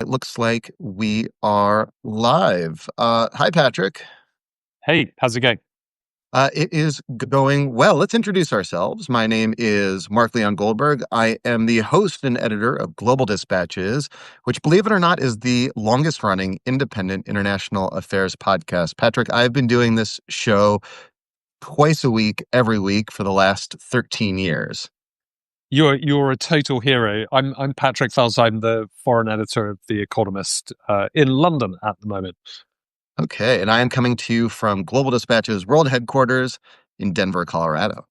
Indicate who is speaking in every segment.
Speaker 1: it looks like we are live. Hi, Patrick.
Speaker 2: Hey, how's it going?
Speaker 1: It is going well. Let's introduce ourselves. My name is Mark Leon Goldberg. I am the host and editor of Global Dispatches, which, believe it or not, is the longest running independent international affairs podcast. Patrick, I've been doing this show twice a week, every week for the last 13 years.
Speaker 2: You're a total hero. I'm Patrick Fells. I'm the foreign editor of The Economist in London at the moment.
Speaker 1: Okay, and I am coming to you from Global Dispatches World Headquarters in Denver, Colorado.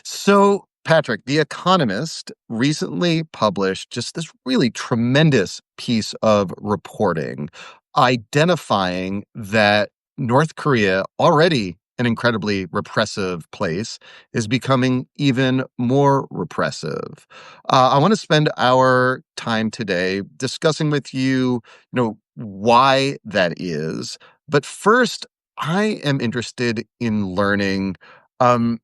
Speaker 1: So, Patrick, The Economist recently published just this really tremendous piece of reporting identifying that North Korea, already an incredibly repressive place, is becoming even more repressive. I want to spend our time today discussing with you, why that is. But first, I am interested in learning um,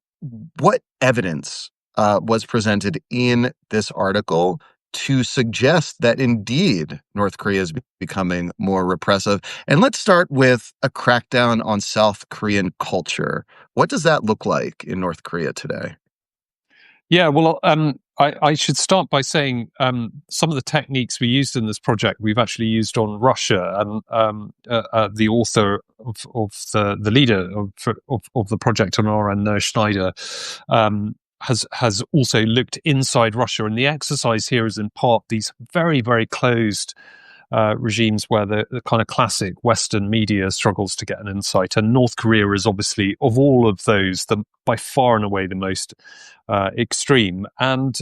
Speaker 1: what evidence was presented in this article to suggest that indeed North Korea is becoming more repressive. And let's start with a crackdown on South Korean culture. What does that look like in North Korea today?
Speaker 2: Yeah, well, I should start by saying some of the techniques we used in this project we've actually used on Russia, and the author of the leader of the project, Honora Schneider, has also looked inside Russia, and the exercise here is in part these very, very closed regimes where the kind of classic Western media struggles to get an insight. And North Korea is obviously, of all of those, by far and away the most extreme. And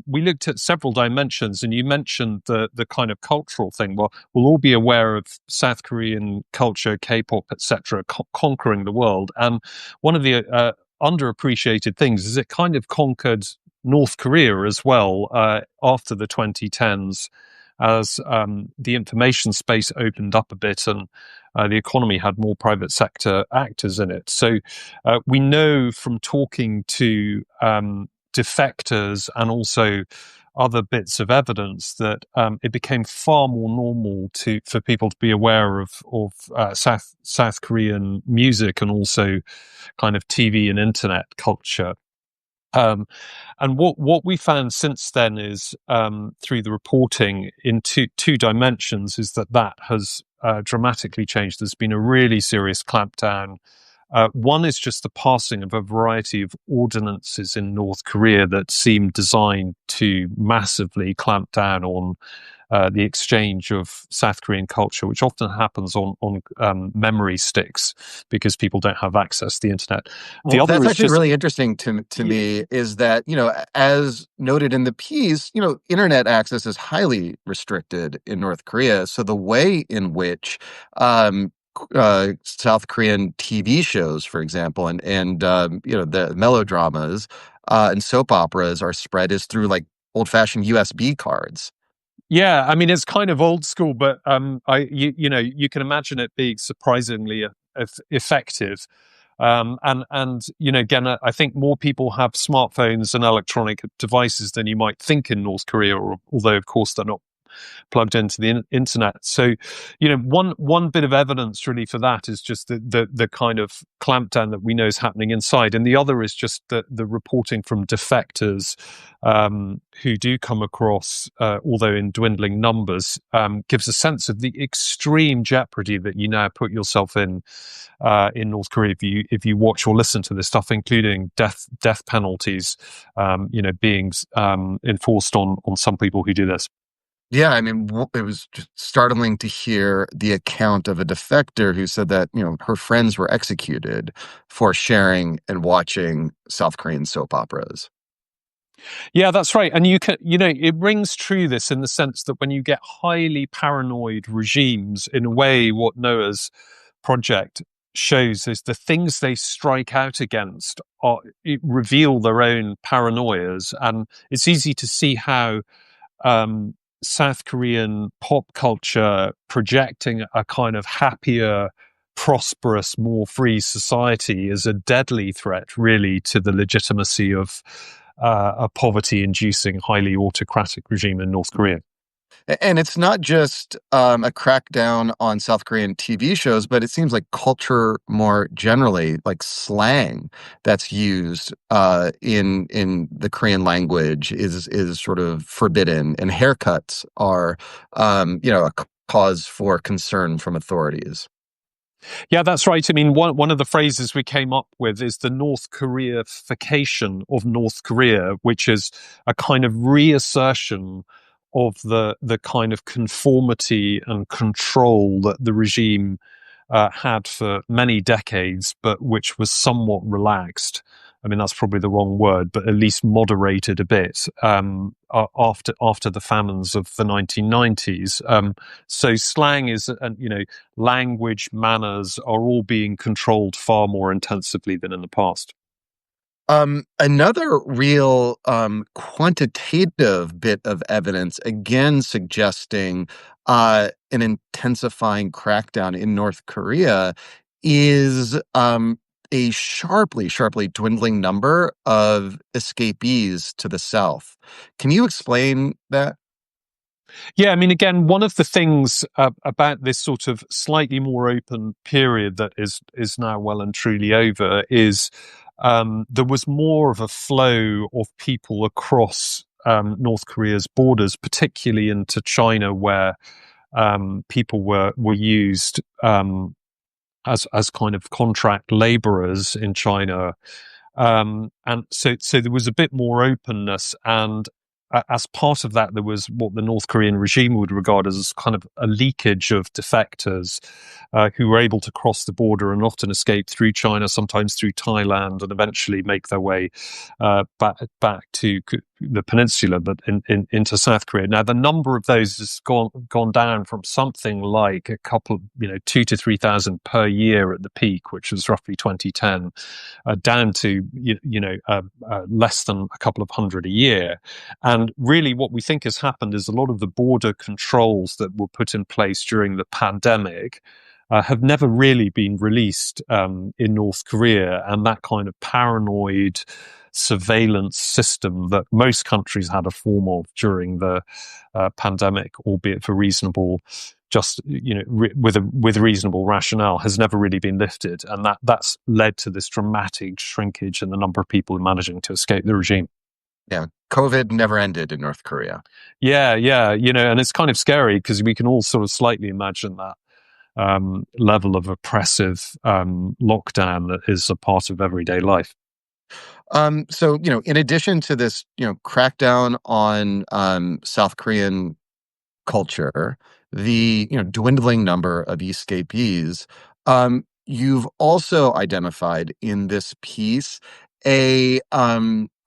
Speaker 2: we looked at several dimensions, and you mentioned the kind of cultural thing. Well, we'll all be aware of South Korean culture, K-pop, etc., conquering the world. And one of the underappreciated things is it kind of conquered North Korea as well after the 2010s, as the information space opened up a bit and the economy had more private sector actors in it. So we know from talking to defectors and also other bits of evidence that it became far more normal for people to be aware of South Korean music and also kind of TV and internet culture. And what we found since then is through the reporting in two dimensions is that has dramatically changed. There's been a really serious clampdown. One is just the passing of a variety of ordinances in North Korea that seem designed to massively clamp down on the exchange of South Korean culture, which often happens on memory sticks because people don't have access to the internet. The
Speaker 1: Well,
Speaker 2: other
Speaker 1: that's
Speaker 2: is
Speaker 1: actually
Speaker 2: just
Speaker 1: really interesting to me is that, as noted in the piece, internet access is highly restricted in North Korea. So the way in which South Korean TV shows, for example, and the melodramas and soap operas are spread is through like old-fashioned USB cards.
Speaker 2: Yeah, I mean it's kind of old school, but you can imagine it being surprisingly effective. And again, I think more people have smartphones and electronic devices than you might think in North Korea, although of course they're not plugged into the internet. So, one bit of evidence really for that is just the kind of clampdown that we know is happening inside, and the other is just the reporting from defectors who do come across, although in dwindling numbers, gives a sense of the extreme jeopardy that you now put yourself in North Korea if you watch or listen to this stuff, including death penalties, being enforced on some people who do this.
Speaker 1: Yeah, I mean, it was just startling to hear the account of a defector who said that, her friends were executed for sharing and watching South Korean soap operas.
Speaker 2: Yeah, that's right. And it rings true this in the sense that when you get highly paranoid regimes, in a way, what Noah's project shows is the things they strike out against reveal their own paranoias. And it's easy to see how South Korean pop culture projecting a kind of happier, prosperous, more free society is a deadly threat, really, to the legitimacy of a poverty-inducing, highly autocratic regime in North Korea.
Speaker 1: And it's not just a crackdown on South Korean TV shows, but it seems like culture more generally, like slang that's used in the Korean language is sort of forbidden, and haircuts are a cause for concern from authorities.
Speaker 2: Yeah, that's right. I mean, one of the phrases we came up with is the North Koreification of North Korea, which is a kind of reassertion of the kind of conformity and control that the regime had for many decades, but which was somewhat relaxed. I mean, that's probably the wrong word, but at least moderated a bit after the famines of the 1990s. So slang is, language, manners are all being controlled far more intensively than in the past.
Speaker 1: Another real quantitative bit of evidence, again suggesting an intensifying crackdown in North Korea, is a sharply dwindling number of escapees to the south. Can you explain that?
Speaker 2: Yeah, I mean, again, one of the things about this sort of slightly more open period that is now well and truly over is there was more of a flow of people across North Korea's borders, particularly into China, where people were used as kind of contract laborers in China, and so there was a bit more openness, and as part of that, there was what the North Korean regime would regard as kind of a leakage of defectors who were able to cross the border and often escape through China, sometimes through Thailand, and eventually make their way back to the peninsula, but into South Korea. Now, the number of those has gone down from something like a couple, 2 to 3,000 per year at the peak, which was roughly 2010, down to less than a couple of hundred a year. And really, what we think has happened is a lot of the border controls that were put in place during the pandemic have never really been released in North Korea, and that kind of paranoid surveillance system that most countries had a form of during the pandemic, albeit for reasonable, just with a reasonable rationale, has never really been lifted, and that's led to this dramatic shrinkage in the number of people managing to escape the regime.
Speaker 1: Yeah, COVID never ended in North Korea.
Speaker 2: Yeah, yeah, and it's kind of scary because we can all sort of slightly imagine that level of oppressive lockdown that is a part of everyday life.
Speaker 1: So, in addition to this, crackdown on South Korean culture, the dwindling number of escapees, you've also identified in this piece a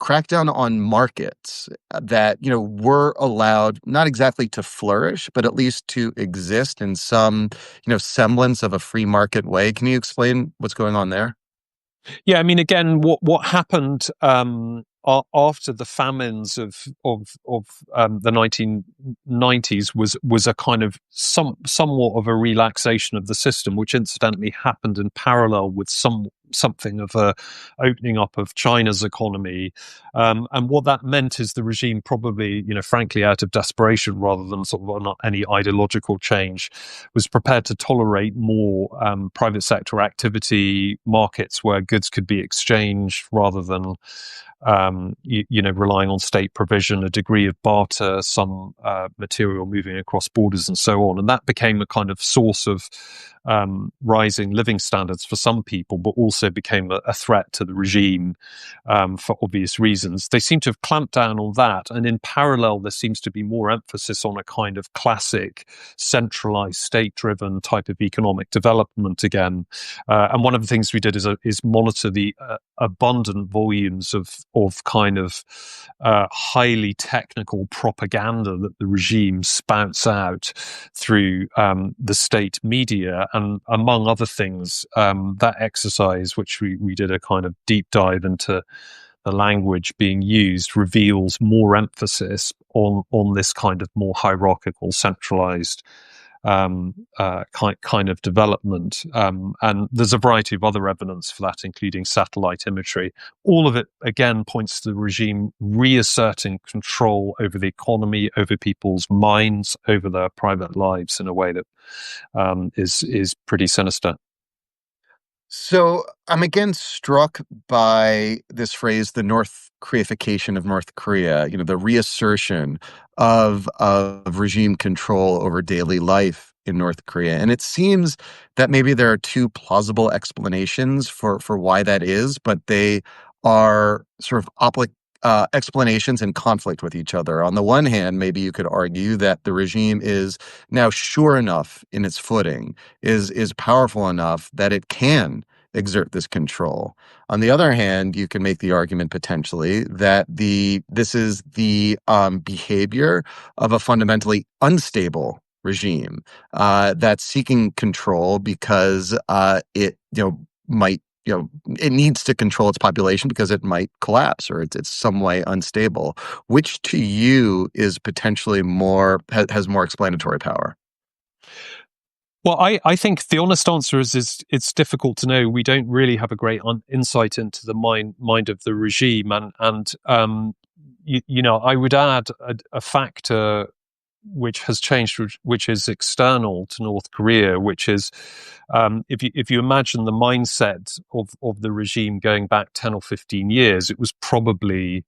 Speaker 1: crackdown on markets that were allowed not exactly to flourish, but at least to exist in some semblance of a free market way. Can you explain what's going on there?
Speaker 2: Yeah, I mean, again, what happened after the famines of the 1990s was a kind of somewhat of a relaxation of the system, which incidentally happened in parallel with something of a opening up of China's economy, and what that meant is the regime probably, frankly, out of desperation rather than sort of not any ideological change, was prepared to tolerate more private sector activity, markets where goods could be exchanged rather than relying on state provision, a degree of barter, some material moving across borders, and so on. And that became a kind of source of rising living standards for some people, but also became a threat to the regime for obvious reasons. They seem to have clamped down on that. And in parallel, there seems to be more emphasis on a kind of classic, centralized, state driven type of economic development again. And one of the things we did is monitor the abundant volumes of kind of highly technical propaganda that the regime spouts out through the state media. And among other things, that exercise, which we did a kind of deep dive into the language being used, reveals more emphasis on this kind of more hierarchical, centralized kind of development. And there's a variety of other evidence for that, including satellite imagery. All of it, again, points to the regime reasserting control over the economy, over people's minds, over their private lives in a way that is pretty sinister.
Speaker 1: So I'm again struck by this phrase, the North Koreification of North Korea, the reassertion of regime control over daily life in North Korea. And it seems that maybe there are two plausible explanations for why that is, but they are sort of explanations in conflict with each other. On the one hand, maybe you could argue that the regime is now sure enough in its footing, is powerful enough that it can exert this control. On the other hand, you can make the argument potentially that this is the behavior of a fundamentally unstable regime that's seeking control because it might it needs to control its population because it might collapse or it's some way unstable. Which to you is potentially has more explanatory power?
Speaker 2: Well, I think the honest answer is it's difficult to know. We don't really have a great insight into the mind of the regime, and I would add a factor which has changed, which is external to North Korea, which is if you imagine the mindset of the regime going back 10 or 15 years, it was probably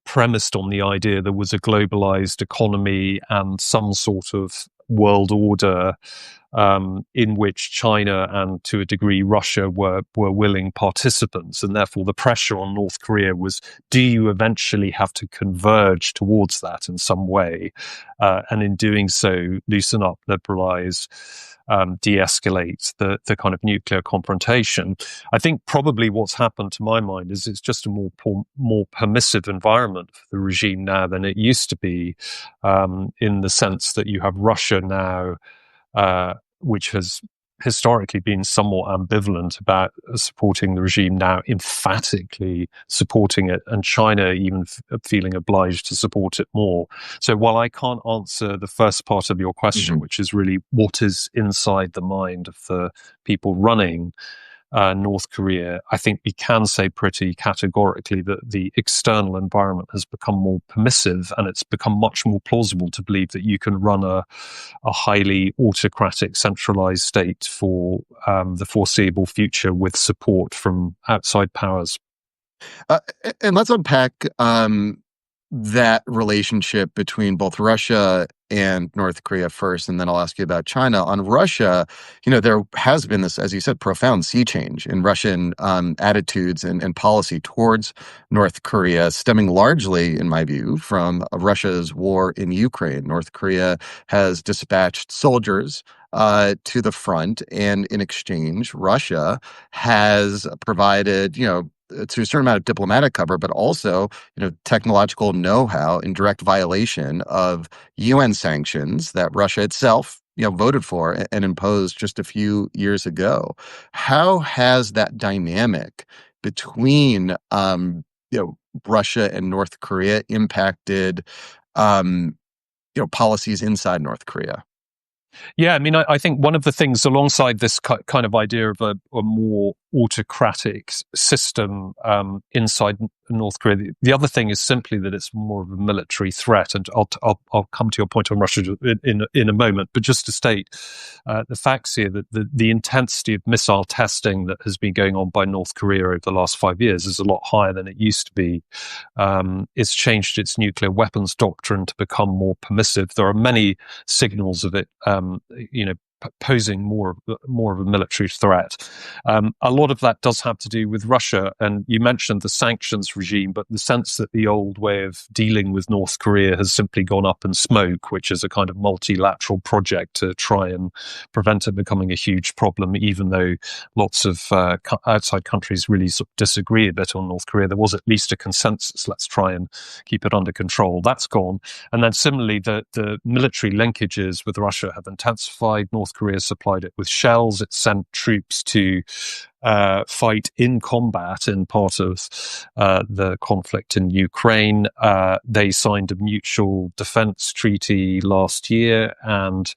Speaker 2: premised on the idea there was a globalized economy and some sort of world order in which China and to a degree Russia were willing participants, and therefore the pressure on North Korea was: do you eventually have to converge towards that in some way, and in doing so, loosen up, liberalize, de-escalate the kind of nuclear confrontation? I think probably what's happened, to my mind, is it's just a more permissive environment for the regime now than it used to be, in the sense that you have Russia now, which has historically been somewhat ambivalent about supporting the regime, now emphatically supporting it, and China even feeling obliged to support it more. So while I can't answer the first part of your question, which is really what is inside the mind of the people running North Korea, I think we can say pretty categorically that the external environment has become more permissive, and it's become much more plausible to believe that you can run a highly autocratic, centralized state for the foreseeable future with support from outside powers.
Speaker 1: Uh, and let's unpack that relationship between both Russia and North Korea first, and then I'll ask you about China. On Russia, there has been this, as you said, profound sea change in Russian attitudes and policy towards North Korea, stemming largely, in my view, from Russia's war in Ukraine. North Korea has dispatched soldiers to the front, and in exchange, Russia has provided, to a certain amount of diplomatic cover, but also, technological know-how in direct violation of UN sanctions that Russia itself, voted for and imposed just a few years ago. How has that dynamic between, Russia and North Korea impacted, policies inside North Korea?
Speaker 2: Yeah, I mean, I think one of the things alongside this kind of idea of a more autocratic system inside North Korea, the other thing is simply that it's more of a military threat. And I'll come to your point on Russia in a moment. But just to state the facts here, that the intensity of missile testing that has been going on by North Korea over the last 5 years is a lot higher than it used to be. It's changed its nuclear weapons doctrine to become more permissive. There are many signals of it, posing more of a military threat. A lot of that does have to do with Russia, and you mentioned the sanctions regime, but the sense that the old way of dealing with North Korea has simply gone up in smoke, which is a kind of multilateral project to try and prevent it becoming a huge problem, even though lots of outside countries really sort of disagree a bit on North Korea. There was at least a consensus, let's try and keep it under control. That's gone. And then similarly, the military linkages with Russia have intensified. North North Korea supplied it with shells. It sent troops to fight in combat in part of the conflict in Ukraine. They signed a mutual defense treaty last year, and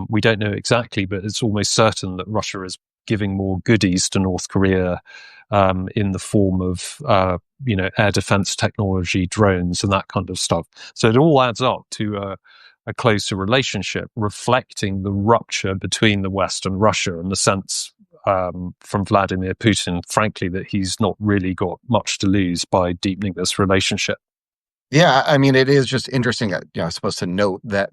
Speaker 2: we don't know exactly, but it's almost certain that Russia is giving more goodies to North Korea in the form of air defense technology, drones, and that kind of stuff. So it all adds up to a closer relationship, reflecting the rupture between the West and Russia, and the sense from Vladimir Putin, frankly, that he's not really got much to lose by deepening this relationship.
Speaker 1: Yeah, I mean, it is just interesting. I suppose to note that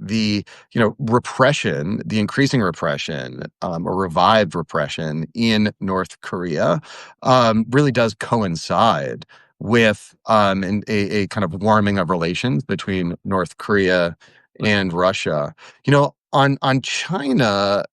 Speaker 1: repression, the increasing repression, or revived repression in North Korea, really does coincide with a kind of warming of relations between North Korea and Russia. On China,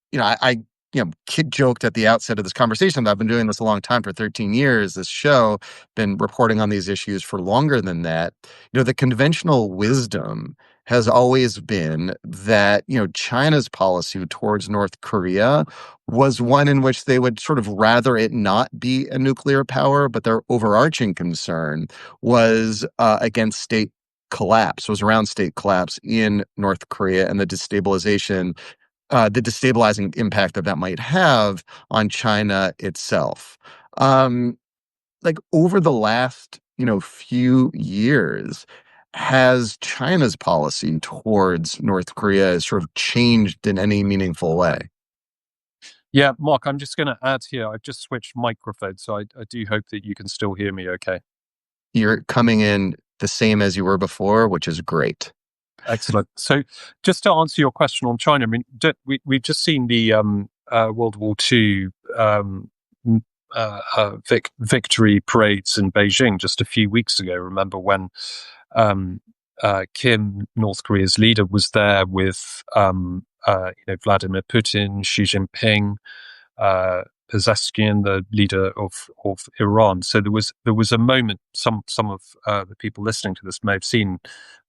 Speaker 1: kid joked at the outset of this conversation that I've been doing this a long time, for 13 years. This show, been reporting on these issues for longer than that. The conventional wisdom has always been that, China's policy towards North Korea was one in which they would sort of rather it not be a nuclear power, but their overarching concern was against state collapse, was around state collapse in North Korea and the destabilizing impact that might have on China itself. Um, like over the last, few years, has China's policy towards North Korea sort of changed in any meaningful way?
Speaker 2: Yeah, Mark, I'm just going to add here. I've just switched microphones, so I do hope that you can still hear me okay.
Speaker 1: You're coming in the same as you were before, which is great.
Speaker 2: Excellent. So, just to answer your question on China, I mean, we've just seen the World War II victory parades in Beijing just a few weeks ago. Remember when um, Kim, North Korea's leader, was there with Vladimir Putin, Xi Jinping, uh, Pezeshkian, the leader of Iran. So there was a moment. Some of the people listening to this may have seen,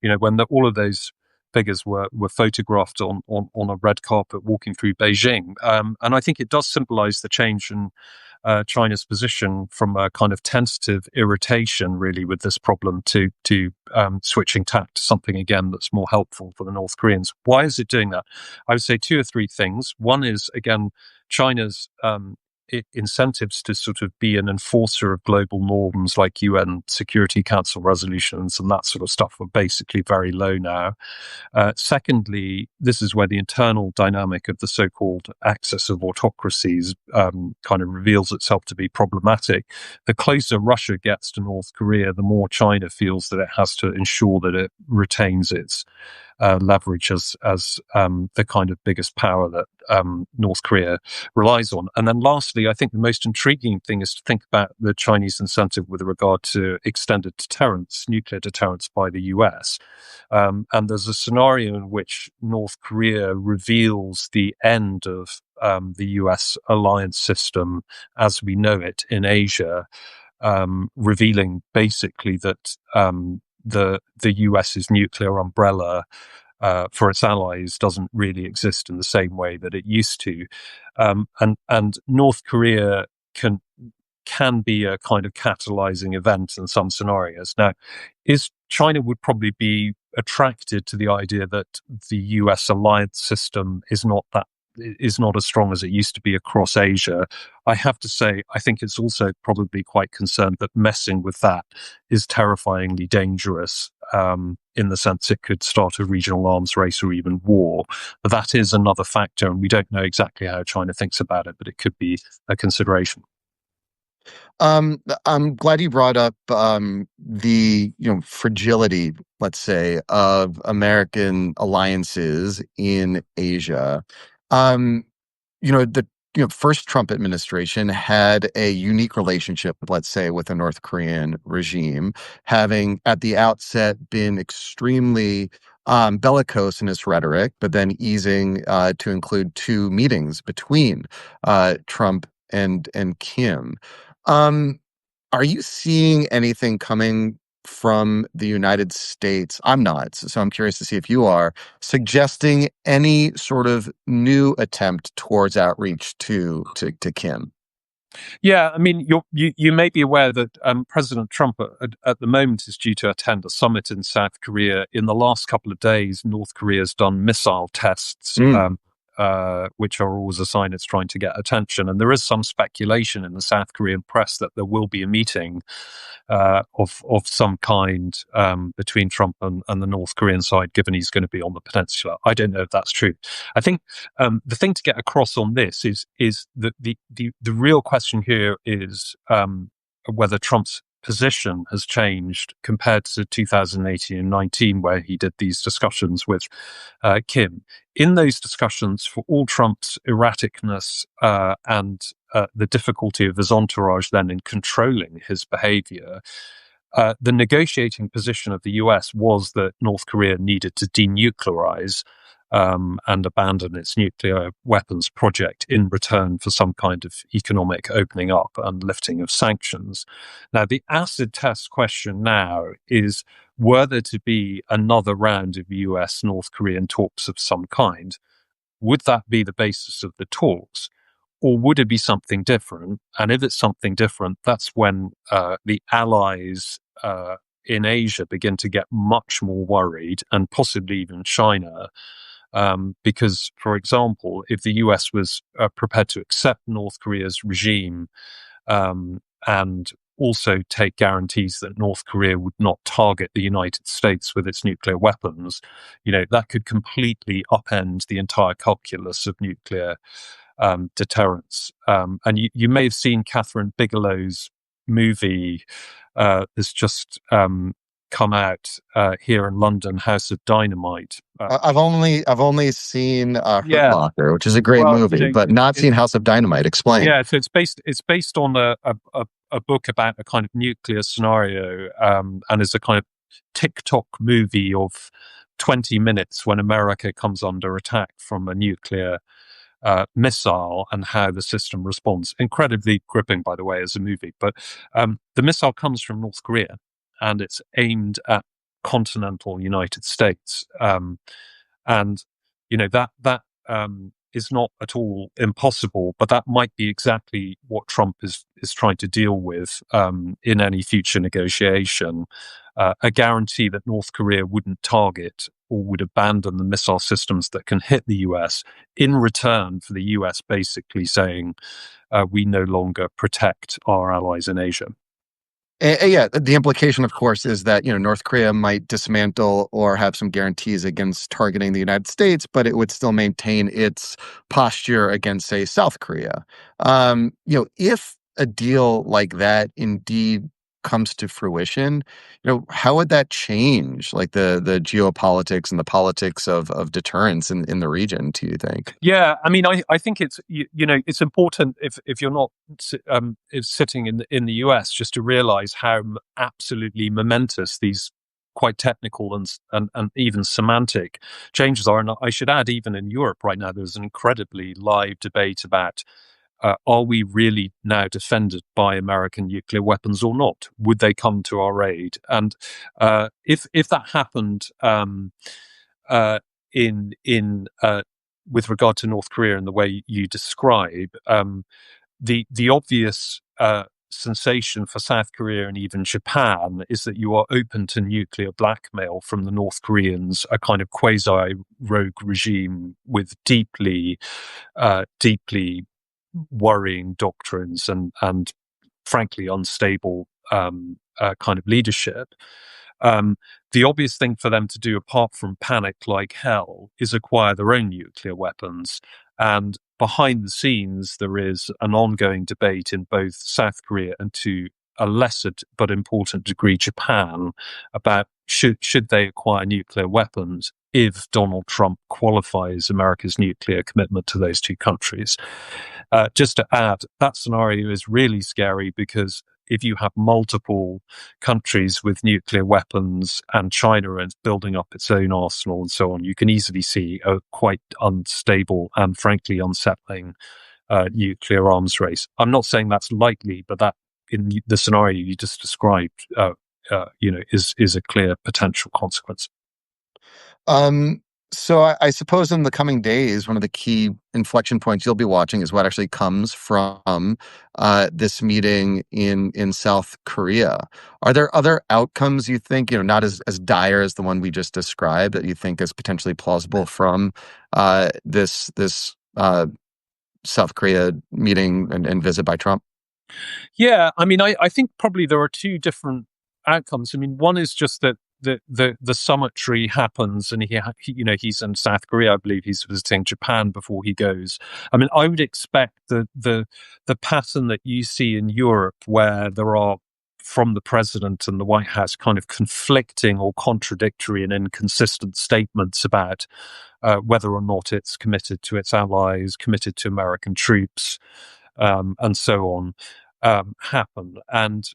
Speaker 2: when all of those figures were photographed on a red carpet walking through Beijing. And I think it does symbolize the change in China's position from a kind of tentative irritation, really, with this problem to switching tack to something again that's more helpful for the North Koreans. Why is it doing that? I would say two or three things. One is, again, China's incentives to sort of be an enforcer of global norms like UN Security Council resolutions and that sort of stuff are basically very low now. Secondly, this is where the internal dynamic of the so-called axis of autocracies kind of reveals itself to be problematic. The closer Russia gets to North Korea, the more China feels that it has to ensure that it retains its leverage as the kind of biggest power that North Korea relies on. And then lastly, I think the most intriguing thing is to think about the Chinese incentive with regard to extended deterrence, nuclear deterrence by the US. And there's a scenario in which North Korea reveals the end of the US alliance system as we know it in Asia, revealing basically that the US's nuclear umbrella for its allies doesn't really exist in the same way that it used to, and North Korea can be a kind of catalyzing event in some scenarios. Now, China would probably be attracted to the idea that the US alliance system is not as strong as it used to be across Asia. I have to say, I think it's also probably quite concerned that messing with that is terrifyingly dangerous, in the sense it could start a regional arms race or even war. But that is another factor, and we don't know exactly how China thinks about it, but it could be a consideration.
Speaker 1: I'm glad you brought up the fragility, let's say, of American alliances in Asia. Um, the first Trump administration had a unique relationship, let's say, with the North Korean regime, having at the outset been extremely bellicose in its rhetoric, but then easing to include two meetings between Trump and Kim. Um, are you seeing anything coming from the United States. I'm not, so I'm curious to see if you are suggesting any sort of new attempt towards outreach to Kim.
Speaker 2: Yeah, I mean, you may be aware that President Trump at the moment is due to attend a summit in South Korea. In the last couple of days, North Korea has done missile tests,
Speaker 1: Mm.
Speaker 2: which are always a sign it's trying to get attention. And there is some speculation in the South Korean press that there will be a meeting of some kind between Trump and the North Korean side, given he's going to be on the peninsula. I don't know if that's true. I think the thing to get across on this is that the real question here is whether Trump's position has changed compared to 2018 and 19, where he did these discussions with Kim. In those discussions, for all Trump's erraticness and the difficulty of his entourage then in controlling his behavior, the negotiating position of the US was that North Korea needed to denuclearize and abandon its nuclear weapons project in return for some kind of economic opening up and lifting of sanctions. Now, the acid test question now is, were there to be another round of US North Korean talks of some kind, would that be the basis of the talks? Or would it be something different? And if it's something different, that's when the allies in Asia begin to get much more worried, and possibly even China. Because, for example, if the US was prepared to accept North Korea's regime and also take guarantees that North Korea would not target the United States with its nuclear weapons, that could completely upend the entire calculus of nuclear deterrence. And you may have seen Catherine Bigelow's movie that's just come out here in London, House of Dynamite.
Speaker 1: I've only seen Hurt
Speaker 2: Yeah,
Speaker 1: Locker, which is a great
Speaker 2: well,
Speaker 1: movie, but not seen House of Dynamite. Explain.
Speaker 2: yeah, so it's based on a book about a kind of nuclear scenario, and it's a kind of TikTok movie of 20 minutes when America comes under attack from a nuclear missile and how the system responds. Incredibly gripping, by the way, as a movie. But the missile comes from North Korea, and it's aimed at continental United States. And that is not at all impossible, but that might be exactly what Trump is trying to deal with in any future negotiation. A guarantee that North Korea wouldn't target or would abandon the missile systems that can hit the US in return for the US basically saying we no longer protect our allies in Asia.
Speaker 1: Yeah, the implication, of course, is that North Korea might dismantle or have some guarantees against targeting the United States, but it would still maintain its posture against, say, South Korea. If a deal like that indeed comes to fruition, how would that change, like the geopolitics and the politics of deterrence in the region? Do you think?
Speaker 2: Yeah, I mean, I think it's important if you're not if sitting in the US just to realize how absolutely momentous these quite technical and even semantic changes are. And I should add, even in Europe right now, there's an incredibly live debate about are we really now defended by American nuclear weapons or not? Would they come to our aid? And if that happened in with regard to North Korea in the way you describe, the obvious sensation for South Korea and even Japan is that you are open to nuclear blackmail from the North Koreans, a kind of quasi-rogue regime with deeply worrying doctrines and frankly unstable kind of leadership. The obvious thing for them to do, apart from panic like hell, is acquire their own nuclear weapons. And behind the scenes, there is an ongoing debate in both South Korea and, to a lesser but important degree, Japan, about should they acquire nuclear weapons if Donald Trump qualifies America's nuclear commitment to those two countries. Just to add, that scenario is really scary because if you have multiple countries with nuclear weapons and China is building up its own arsenal and so on, you can easily see a quite unstable and frankly unsettling nuclear arms race. I'm not saying that's likely, but that in the scenario you just described is a clear potential consequence.
Speaker 1: Um, so I suppose in the coming days, one of the key inflection points you'll be watching is what actually comes from this meeting in South Korea. Are there other outcomes you think, not as dire as the one we just described, that you think is potentially plausible from this South Korea meeting and visit by Trump?
Speaker 2: Yeah, I mean, I think probably there are two different outcomes. I mean, one is just that the summitry happens, and he's in South Korea. I believe he's visiting Japan before he goes. I mean, I would expect the pattern that you see in Europe, where there are from the president and the White House kind of conflicting or contradictory and inconsistent statements about whether or not it's committed to its allies, committed to American troops, and so on, happen. And,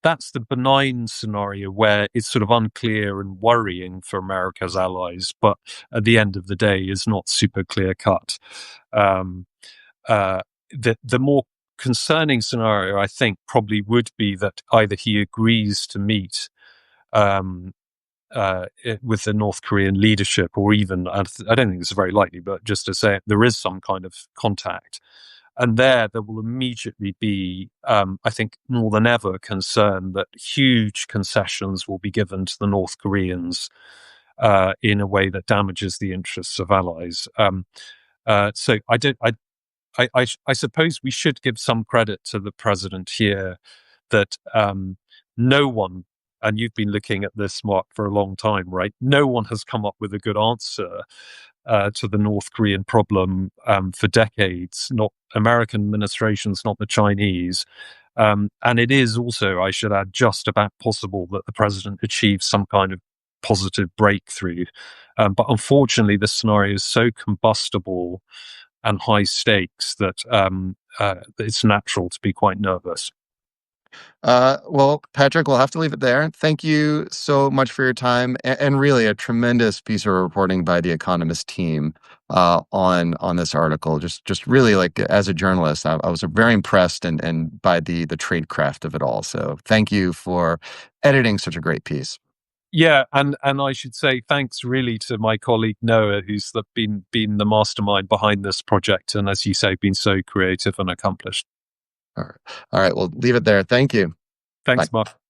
Speaker 2: that's the benign scenario where it's sort of unclear and worrying for America's allies, but at the end of the day is not super clear cut. Um, the more concerning scenario, I think, probably would be that either he agrees to meet um, with the North Korean leadership, or even, I don't think it's very likely, but just to say there is some kind of contact. And there will immediately be, I think, more than ever, concern that huge concessions will be given to the North Koreans in a way that damages the interests of allies. So I suppose we should give some credit to the president here that no one, and you've been looking at this, Mark, for a long time, right? No one has come up with a good answer to the North Korean problem for decades, not American administrations, not the Chinese. And it is also, I should add, just about possible that the president achieves some kind of positive breakthrough. But unfortunately, this scenario is so combustible and high stakes that it's natural to be quite nervous.
Speaker 1: Well, Patrick, we'll have to leave it there. Thank you so much for your time, and really a tremendous piece of reporting by the Economist team on this article. Just really, like, as a journalist, I was very impressed and by the trade craft of it all. So thank you for editing such a great piece.
Speaker 2: Yeah, and I should say thanks really to my colleague Noah, who's been the mastermind behind this project, and as you say, been so creative and accomplished.
Speaker 1: All right, all right, we'll leave it there. Thank you. Bye.
Speaker 2: Thanks, Mark.